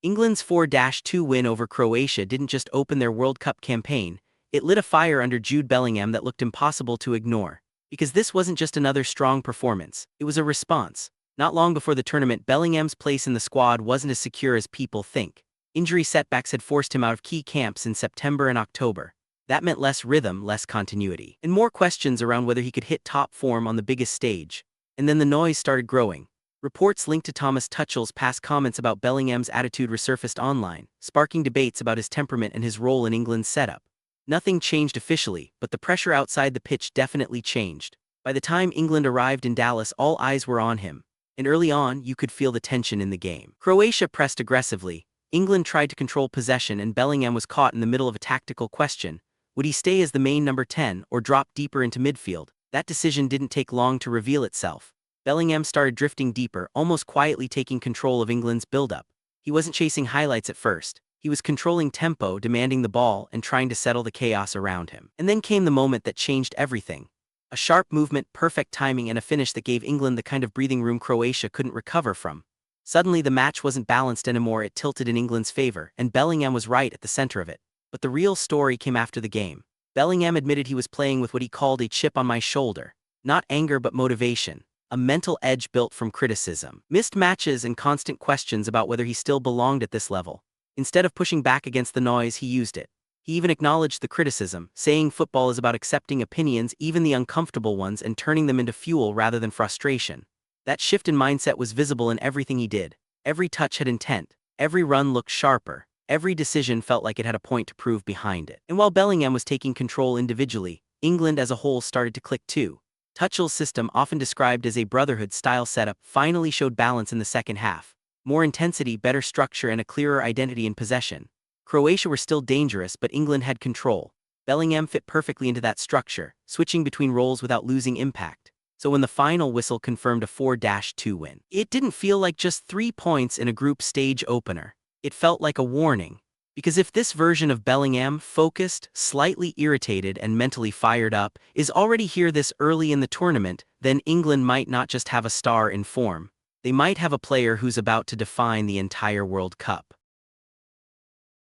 England's 4-2 win over Croatia didn't just open their World Cup campaign, it lit a fire under Jude Bellingham that looked impossible to ignore. Because this wasn't just another strong performance, it was a response. Not long before the tournament, Bellingham's place in the squad wasn't as secure as people think. Injury setbacks had forced him out of key camps in September and October. That meant less rhythm, less continuity, and more questions around whether he could hit top form on the biggest stage. And then the noise started growing. Reports linked to Thomas Tuchel's past comments about Bellingham's attitude resurfaced online, sparking debates about his temperament and his role in England's setup. Nothing changed officially, but the pressure outside the pitch definitely changed. By the time England arrived in Dallas, all eyes were on him. And early on, you could feel the tension in the game. Croatia pressed aggressively. England tried to control possession, and Bellingham was caught in the middle of a tactical question. Would he stay as the main number 10 or drop deeper into midfield? That decision didn't take long to reveal itself. Bellingham started drifting deeper, almost quietly taking control of England's build-up. He wasn't chasing highlights at first. He was controlling tempo, demanding the ball, and trying to settle the chaos around him. And then came the moment that changed everything. A sharp movement, perfect timing, and a finish that gave England the kind of breathing room Croatia couldn't recover from. Suddenly the match wasn't balanced anymore, it tilted in England's favor, and Bellingham was right at the center of it. But the real story came after the game. Bellingham admitted he was playing with what he called a chip on my shoulder. Not anger but motivation. A mental edge built from criticism, missed matches, and constant questions about whether he still belonged at this level. Instead of pushing back against the noise, he used it. He even acknowledged the criticism, saying football is about accepting opinions, even the uncomfortable ones, and turning them into fuel rather than frustration. That shift in mindset was visible in everything he did. Every touch had intent. Every run looked sharper. Every decision felt like it had a point to prove behind it. And while Bellingham was taking control individually, England as a whole started to click too. Tuchel's system, often described as a brotherhood-style setup, finally showed balance in the second half. More intensity, better structure, and a clearer identity in possession. Croatia were still dangerous, but England had control. Bellingham fit perfectly into that structure, switching between roles without losing impact. So when the final whistle confirmed a 4-2 win, it didn't feel like just 3 points in a group stage opener. It felt like a warning. Because if this version of Bellingham, focused, slightly irritated, and mentally fired up, is already here this early in the tournament, then England might not just have a star in form. They might have a player who's about to define the entire World Cup.